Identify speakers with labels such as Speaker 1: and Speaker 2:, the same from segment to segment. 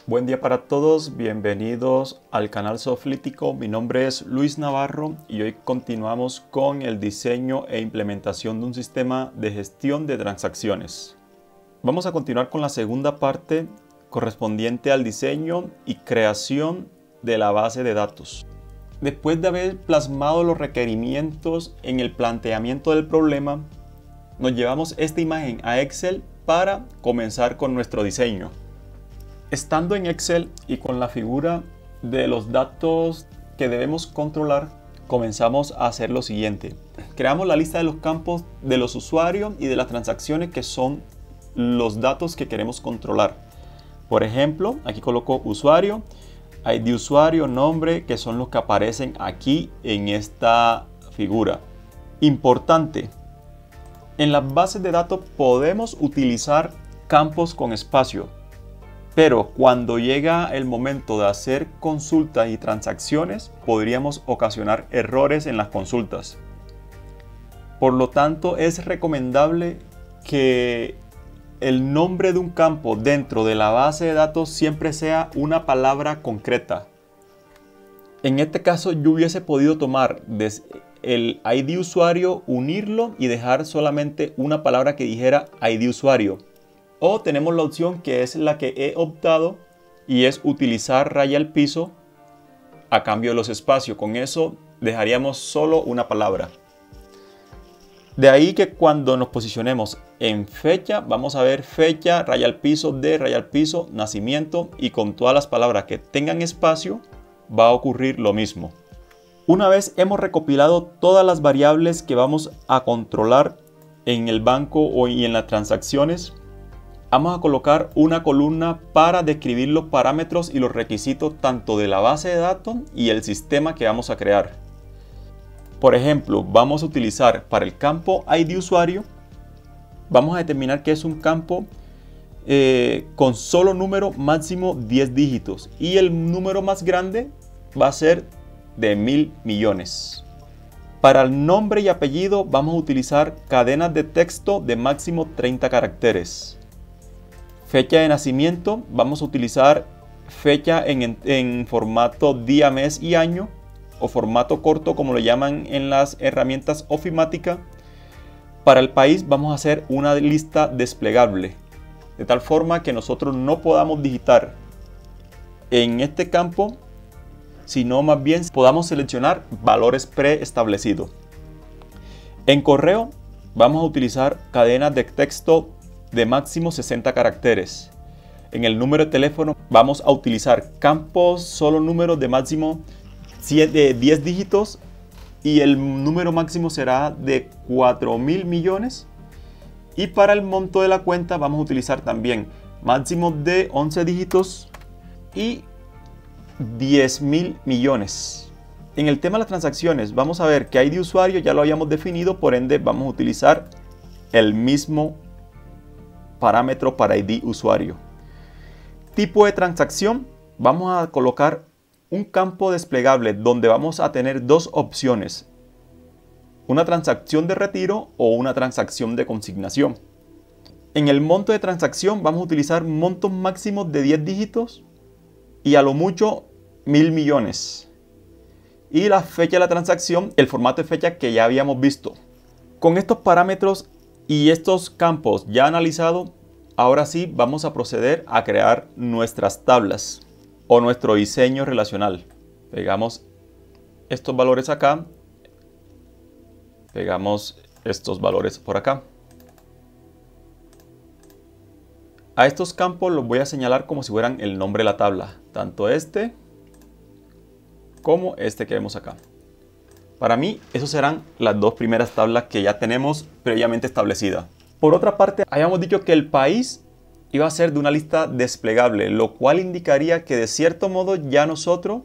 Speaker 1: Buen día para todos, bienvenidos al canal Soflítico. Mi nombre es Luis Navarro y hoy continuamos con el diseño e implementación de un sistema de gestión de transacciones. Vamos a continuar con la segunda parte correspondiente al diseño y creación de la base de datos. Después de haber plasmado los requerimientos en el planteamiento del problema, nos llevamos esta imagen a Excel para comenzar con nuestro diseño. Estando en Excel y con la figura de los datos que debemos controlar, comenzamos a hacer lo siguiente. Creamos la lista de los campos de los usuarios y de las transacciones que son los datos que queremos controlar. Por ejemplo, aquí coloco usuario, ID usuario, nombre, que son los que aparecen aquí en esta figura. Importante, en las bases de datos podemos utilizar campos con espacio. Pero cuando llega el momento de hacer consultas y transacciones, podríamos ocasionar errores en las consultas. Por lo tanto, es recomendable que el nombre de un campo dentro de la base de datos siempre sea una palabra concreta. En este caso, yo hubiese podido tomar el ID usuario, unirlo y dejar solamente una palabra que dijera ID usuario. O tenemos la opción que es la que he optado y es utilizar raya al piso a cambio de los espacios. Con eso dejaríamos solo una palabra. De ahí que cuando nos posicionemos en fecha, vamos a ver fecha, raya al piso, de raya al piso, nacimiento, y con todas las palabras que tengan espacio va a ocurrir lo mismo. Una vez hemos recopilado todas las variables que vamos a controlar en el banco y en las transacciones, vamos a colocar una columna para describir los parámetros y los requisitos tanto de la base de datos y el sistema que vamos a crear. Por ejemplo, vamos a utilizar para el campo ID usuario, vamos a determinar que es un campo con solo número máximo 10 dígitos y el número más grande va a ser de 1000 millones. Para el nombre y apellido vamos a utilizar cadenas de texto de máximo 30 caracteres. Fecha de nacimiento, vamos a utilizar fecha en formato día, mes y año, o formato corto como lo llaman en las herramientas ofimática. Para el país vamos a hacer una lista desplegable, de tal forma que nosotros no podamos digitar en este campo, sino más bien podamos seleccionar valores preestablecidos. En correo vamos a utilizar cadenas de texto de máximo 60 caracteres. En el número de teléfono vamos a utilizar campos solo números de máximo 10 dígitos y el número máximo será de 4000 millones. Y para el monto de la cuenta vamos a utilizar también máximo de 11 dígitos y 10.000 millones. En el tema de las transacciones vamos a ver que ID usuario ya lo habíamos definido, por ende vamos a utilizar el mismo parámetro para ID usuario. Tipo de transacción, vamos a colocar un campo desplegable donde vamos a tener dos opciones: una transacción de retiro o una transacción de consignación. En el monto de transacción vamos a utilizar montos máximos de 10 dígitos y a lo mucho 1000 millones. Y la fecha de la transacción, el formato de fecha que ya habíamos visto. Con estos parámetros y estos campos ya analizados, ahora sí vamos a proceder a crear nuestras tablas o nuestro diseño relacional. Pegamos estos valores acá, pegamos estos valores por acá. A estos campos los voy a señalar como si fueran el nombre de la tabla, tanto este como este que vemos acá. Para mí, esas serán las dos primeras tablas que ya tenemos previamente establecidas. Por otra parte, habíamos dicho que el país iba a ser de una lista desplegable, lo cual indicaría que de cierto modo ya nosotros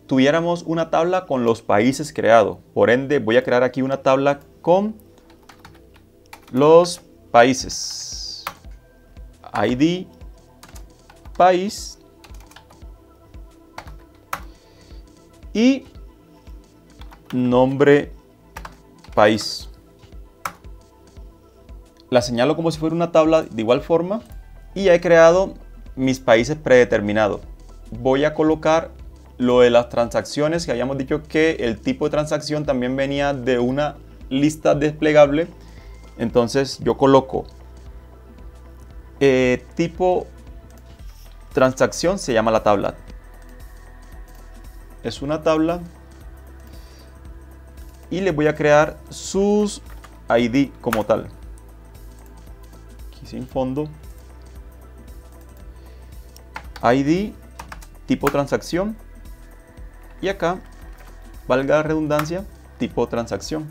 Speaker 1: tuviéramos una tabla con los países creados. Por ende, voy a crear aquí una tabla con los países. ID, país y nombre país. La señalo como si fuera una tabla de igual forma y he creado mis países predeterminados. Voy a colocar lo de las transacciones, que habíamos dicho que el tipo de transacción también venía de una lista desplegable. Entonces yo coloco tipo transacción, se llama la tabla. Es una tabla y le voy a crear sus ID como tal. Aquí sin fondo. ID, tipo transacción. Y acá, valga la redundancia, tipo transacción.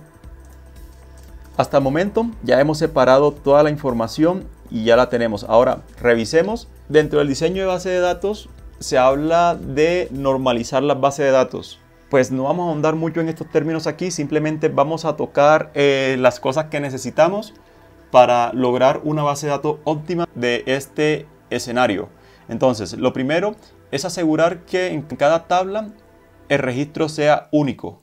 Speaker 1: Hasta el momento ya hemos separado toda la información y ya la tenemos. Ahora revisemos. Dentro del diseño de base de datos se habla de normalizar las bases de datos. Pues no vamos a ahondar mucho en estos términos aquí, simplemente vamos a tocar las cosas que necesitamos para lograr una base de datos óptima de este escenario. Entonces, lo primero es asegurar que en cada tabla el registro sea único.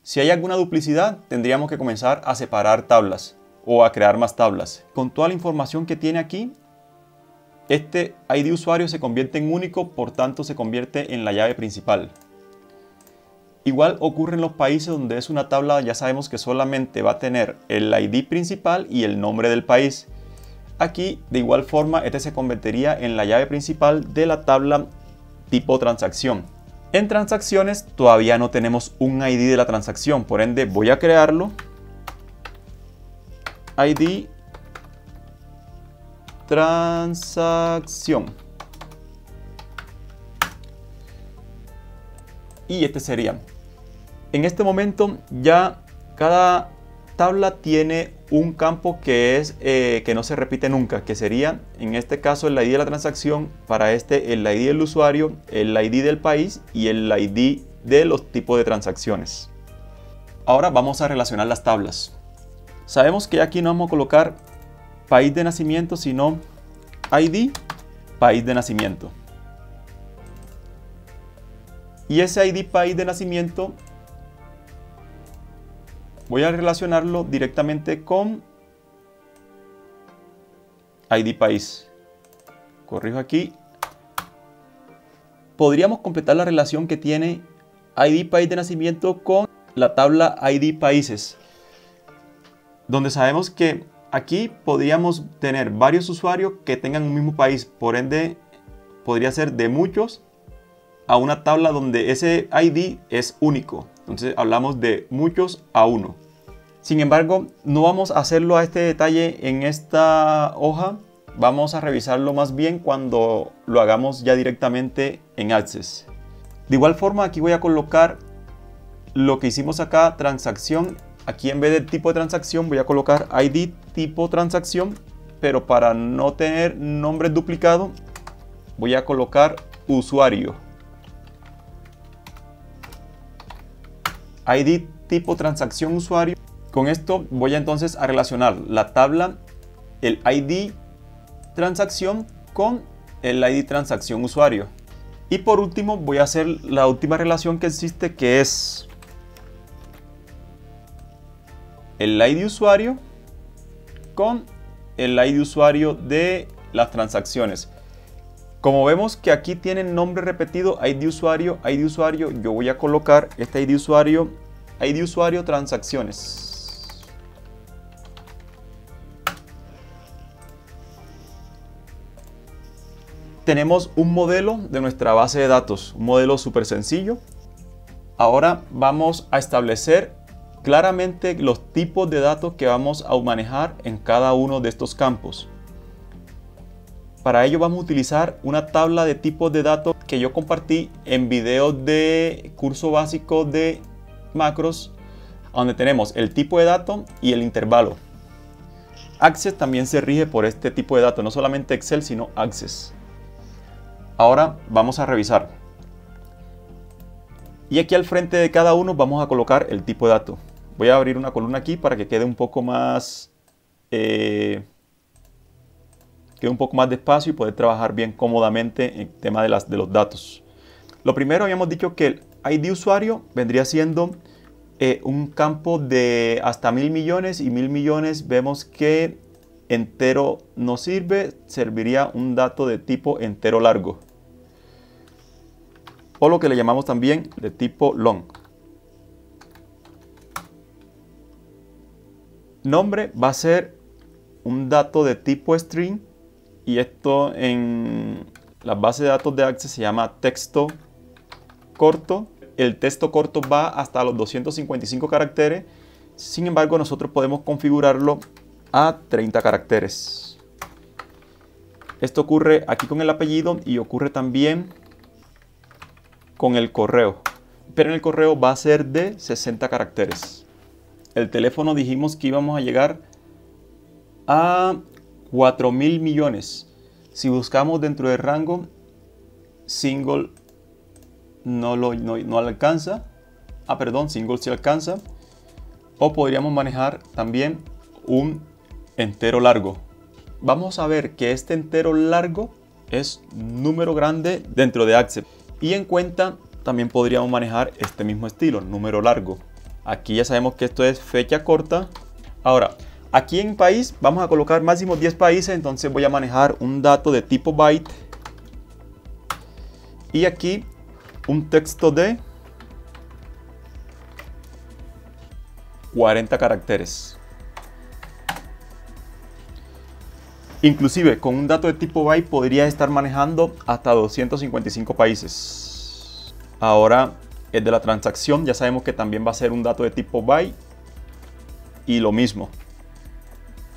Speaker 1: Si hay alguna duplicidad, tendríamos que comenzar a separar tablas o a crear más tablas. Con toda la información que tiene aquí, este ID usuario se convierte en único, por tanto se convierte en la llave principal. Igual ocurre en los países donde es una tabla, ya sabemos que solamente va a tener el ID principal y el nombre del país. Aquí, de igual forma, este se convertiría en la llave principal de la tabla tipo transacción. En transacciones todavía no tenemos un ID de la transacción, por ende voy a crearlo. ID transacción. Y este sería. En este momento ya cada tabla tiene un campo que es que no se repite nunca, que sería en este caso el ID de la transacción, para este el ID del usuario, el ID del país y el ID de los tipos de transacciones. Ahora vamos a relacionar las tablas. Sabemos que aquí no vamos a colocar país de nacimiento, sino ID país de nacimiento. Y ese ID país de nacimiento voy a relacionarlo directamente con ID país. Corrijo aquí. Podríamos completar la relación que tiene ID país de nacimiento con la tabla ID países, donde sabemos que aquí podríamos tener varios usuarios que tengan un mismo país. Por ende, podría ser de muchos a una tabla donde ese ID es único. Entonces hablamos de muchos a uno. Sin embargo, no vamos a hacerlo a este detalle en esta hoja. Vamos a revisarlo más bien cuando lo hagamos ya directamente en Access. De igual forma, aquí voy a colocar lo que hicimos acá, transacción. Aquí en vez de tipo de transacción voy a colocar ID tipo transacción, pero para no tener nombres duplicados voy a colocar usuario. ID tipo transacción usuario. Con esto voy entonces a relacionar la tabla, el ID transacción con el ID transacción usuario. Y por último voy a hacer la última relación que existe, que es el ID usuario con el ID usuario de las transacciones. Como vemos que aquí tienen nombre repetido, ID usuario, yo voy a colocar este ID usuario transacciones. Tenemos un modelo de nuestra base de datos, un modelo súper sencillo. Ahora vamos a establecer claramente los tipos de datos que vamos a manejar en cada uno de estos campos. Para ello vamos a utilizar una tabla de tipos de datos que yo compartí en videos de curso básico de macros, donde tenemos el tipo de dato y el intervalo. Access también se rige por este tipo de datos, no solamente Excel, sino Access. Ahora vamos a revisar. Y aquí al frente de cada uno vamos a colocar el tipo de dato. Voy a abrir una columna aquí para que quede un poco más de espacio y poder trabajar bien cómodamente en el tema de los datos. Lo primero, habíamos dicho que el ID usuario vendría siendo un campo de hasta 1000 millones, y 1000 millones vemos que entero no sirve, serviría un dato de tipo entero largo, o lo que le llamamos también de tipo long. Nombre va a ser un dato de tipo string, y esto en la base de datos de Access se llama texto corto. El texto corto va hasta los 255 caracteres. Sin embargo, nosotros podemos configurarlo a 30 caracteres. Esto ocurre aquí con el apellido y ocurre también con el correo. Pero en el correo va a ser de 60 caracteres. El teléfono dijimos que íbamos a llegar a 4.000 millones. Si buscamos dentro del rango, single no alcanza. Perdón, single sí alcanza. O podríamos manejar también un entero largo. Vamos a ver que este entero largo es número grande dentro de Access. Y en cuenta también podríamos manejar este mismo estilo, número largo. Aquí ya sabemos que esto es fecha corta. Ahora, aquí en país vamos a colocar máximo 10 países, entonces voy a manejar un dato de tipo byte. Y aquí un texto de 40 caracteres. Inclusive con un dato de tipo byte podría estar manejando hasta 255 países. Ahora el de la transacción ya sabemos que también va a ser un dato de tipo byte y lo mismo.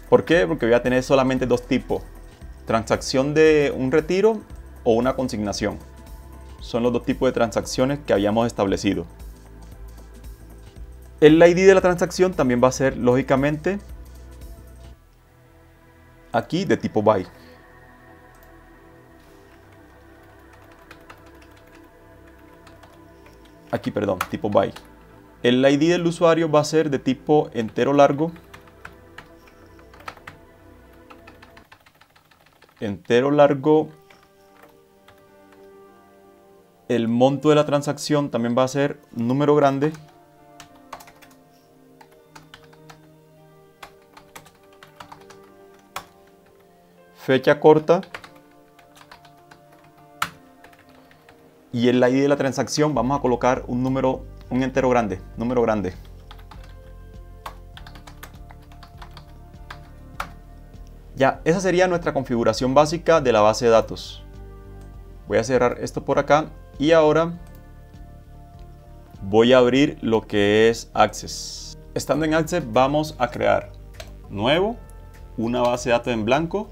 Speaker 1: ¿Por qué? Porque voy a tener solamente dos tipos: transacción de un retiro o una consignación. Son los dos tipos de transacciones que habíamos establecido. El ID de la transacción también va a ser lógicamente aquí de tipo byte. Aquí, perdón, tipo byte. El ID del usuario va a ser de tipo entero largo. Entero largo. El monto de la transacción también va a ser número grande. Fecha corta. Y el ID de la transacción vamos a colocar un número, un entero grande, número grande. Ya, esa sería nuestra configuración básica de la base de datos. Voy a cerrar esto por acá y ahora voy a abrir lo que es Access. Estando en Access vamos a crear nuevo, una base de datos en blanco.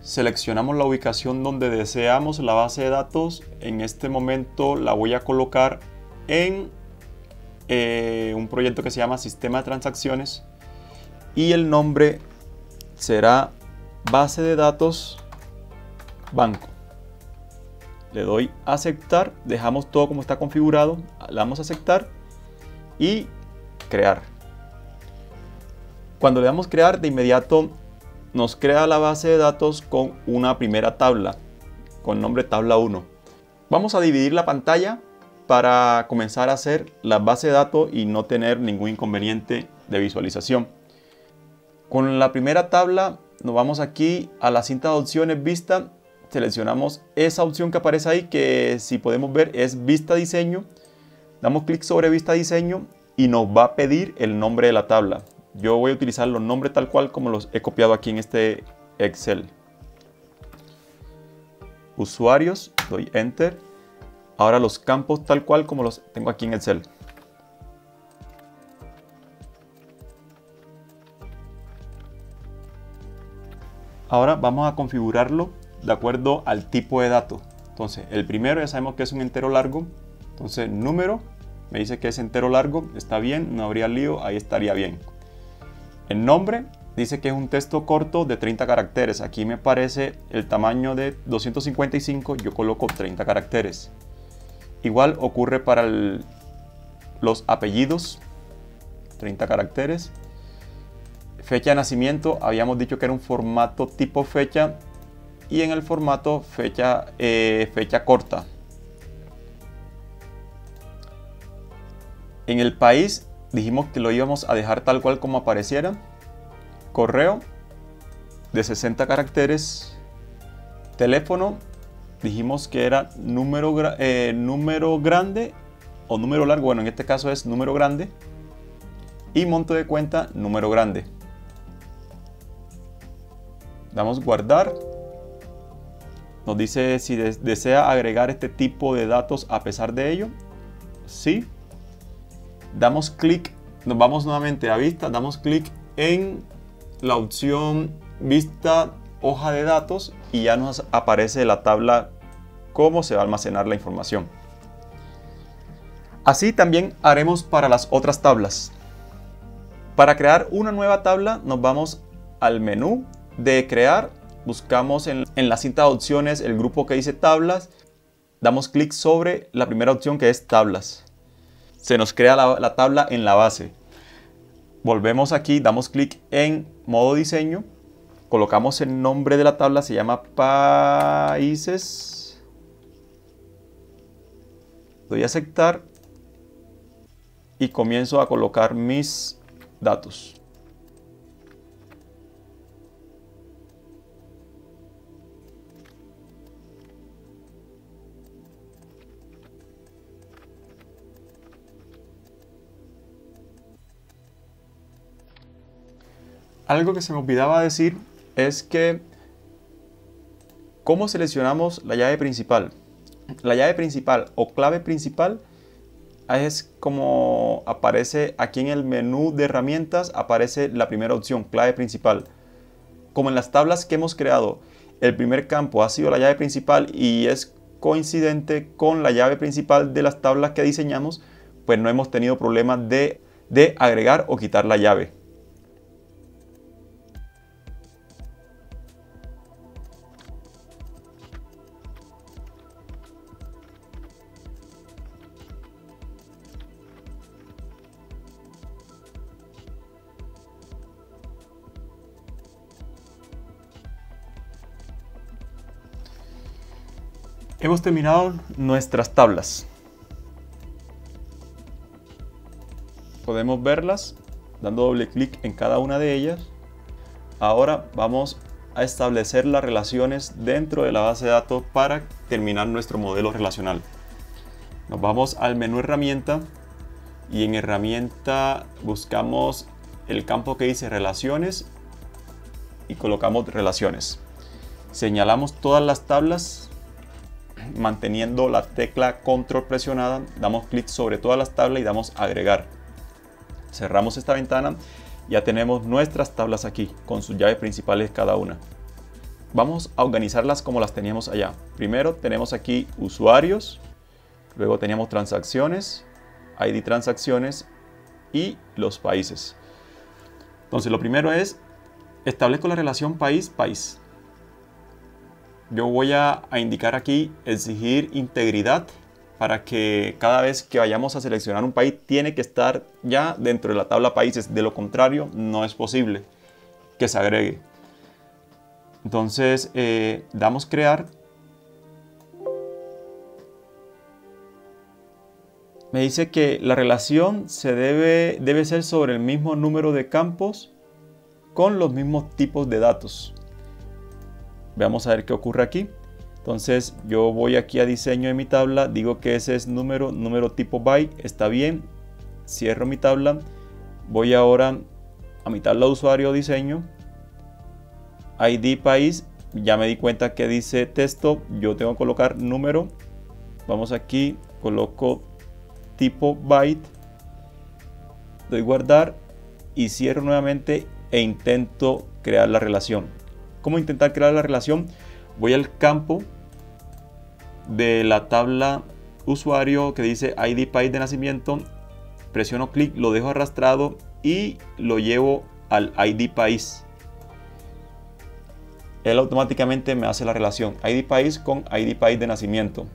Speaker 1: Seleccionamos la ubicación donde deseamos la base de datos. En este momento la voy a colocar en un proyecto que se llama Sistema de Transacciones y el nombre será Base de Datos Banco. Le doy a aceptar, dejamos todo como está configurado, le damos a aceptar y crear. Cuando le damos crear, de inmediato nos crea la base de datos con una primera tabla, con nombre tabla 1. Vamos a dividir la pantalla para comenzar a hacer la base de datos y no tener ningún inconveniente de visualización. Con la primera tabla nos vamos aquí a la cinta de opciones vista, seleccionamos esa opción que aparece ahí, que si podemos ver es vista diseño. Damos clic sobre vista diseño y nos va a pedir el nombre de la tabla. Yo voy a utilizar los nombres tal cual como los he copiado aquí en este Excel. Usuarios, doy Enter. Ahora los campos tal cual como los tengo aquí en Excel. Ahora vamos a configurarlo de acuerdo al tipo de dato. Entonces, el primero ya sabemos que es un entero largo. Entonces, número, me dice que es entero largo, está bien, no habría lío, ahí estaría bien. El nombre dice que es un texto corto de 30 caracteres. Aquí me parece el tamaño de 255, yo coloco 30 caracteres. Igual ocurre para los apellidos, 30 caracteres. Fecha de nacimiento, habíamos dicho que era un formato tipo fecha y en el formato fecha corta. En el país dijimos que lo íbamos a dejar tal cual como apareciera. Correo, de 60 caracteres. Teléfono, dijimos que era número grande o número largo. Bueno, en este caso es número grande. Y monto de cuenta, número grande. Damos guardar. Nos dice si desea agregar este tipo de datos a pesar de ello. Sí. Damos clic, nos vamos nuevamente a vista, damos clic en la opción vista hoja de datos y ya nos aparece la tabla cómo se va a almacenar la información. Así también haremos para las otras tablas. Para crear una nueva tabla nos vamos al menú de crear, buscamos en la cinta de opciones el grupo que dice tablas, damos clic sobre la primera opción que es tablas. Se nos crea la tabla en la base. Volvemos aquí, damos clic en modo diseño, colocamos el nombre de la tabla, se llama países, doy a aceptar y comienzo a colocar mis datos. Algo que se me olvidaba decir es que ¿cómo seleccionamos la llave principal? La llave principal o clave principal es como aparece aquí en el menú de herramientas, aparece la primera opción, clave principal. Como en las tablas que hemos creado, el primer campo ha sido la llave principal y es coincidente con la llave principal de las tablas que diseñamos, pues no hemos tenido problemas de agregar o quitar la llave. Hemos terminado nuestras tablas. Podemos verlas dando doble clic en cada una de ellas. Ahora vamos a establecer las relaciones dentro de la base de datos para terminar nuestro modelo relacional. Nos vamos al menú herramienta y en herramienta buscamos el campo que dice relaciones y colocamos relaciones. Señalamos todas las tablas manteniendo la tecla control presionada, damos clic sobre todas las tablas y damos agregar. Cerramos esta ventana, ya tenemos nuestras tablas aquí con sus llaves principales cada una. Vamos a organizarlas como las teníamos allá. Primero tenemos aquí usuarios, luego teníamos transacciones, ID transacciones y los países. Entonces lo primero es establezco la relación país-país. Yo voy a indicar aquí exigir integridad para que cada vez que vayamos a seleccionar un país tiene que estar ya dentro de la tabla países. De lo contrario, no es posible que se agregue. Entonces, damos crear. Me dice que la relación debe ser sobre el mismo número de campos con los mismos tipos de datos. Veamos a ver qué ocurre aquí. Entonces yo voy aquí a diseño de mi tabla, digo que ese es número tipo byte, está bien, cierro mi tabla, voy ahora a mi tabla de usuario diseño, ID país, ya me di cuenta que dice texto, yo tengo que colocar número, vamos aquí, coloco tipo byte, doy guardar y cierro nuevamente e intento crear la relación. ¿Cómo intentar crear la relación? Voy al campo de la tabla usuario que dice ID país de nacimiento, presiono clic, lo dejo arrastrado y lo llevo al ID país. Él automáticamente me hace la relación ID país con ID país de nacimiento.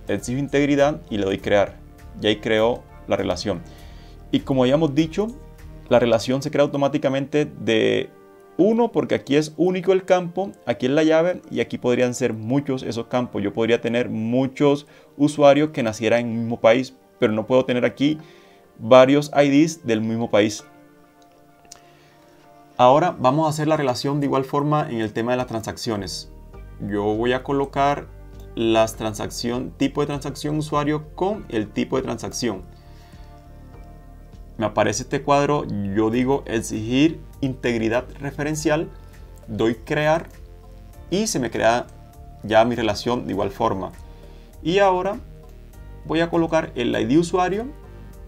Speaker 1: Exijo integridad y le doy crear. Y ahí creo la relación. Y como ya hemos dicho, la relación se crea automáticamente de 1 porque aquí es único el campo, aquí es la llave y aquí podrían ser muchos esos campos. Yo podría tener muchos usuarios que nacieran en el mismo país, pero no puedo tener aquí varios IDs del mismo país. Ahora vamos a hacer la relación de igual forma en el tema de las transacciones. Yo voy a colocar tipo de transacción usuario con el tipo de transacción. Me aparece este cuadro, yo digo exigir integridad referencial, doy crear y se me crea ya mi relación de igual forma. Y ahora voy a colocar el ID usuario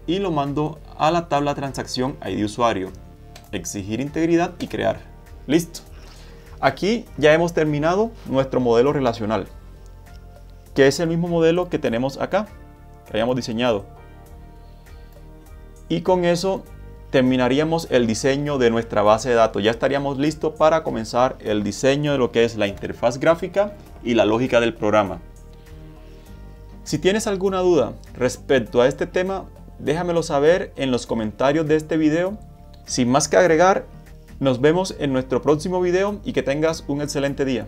Speaker 1: y lo mando a la tabla transacción ID usuario. Exigir integridad y crear. Listo. Aquí ya hemos terminado nuestro modelo relacional, que es el mismo modelo que tenemos acá, que hayamos diseñado. Y con eso terminaríamos el diseño de nuestra base de datos. Ya estaríamos listos para comenzar el diseño de lo que es la interfaz gráfica y la lógica del programa. Si tienes alguna duda respecto a este tema, déjamelo saber en los comentarios de este video. Sin más que agregar, nos vemos en nuestro próximo video y que tengas un excelente día.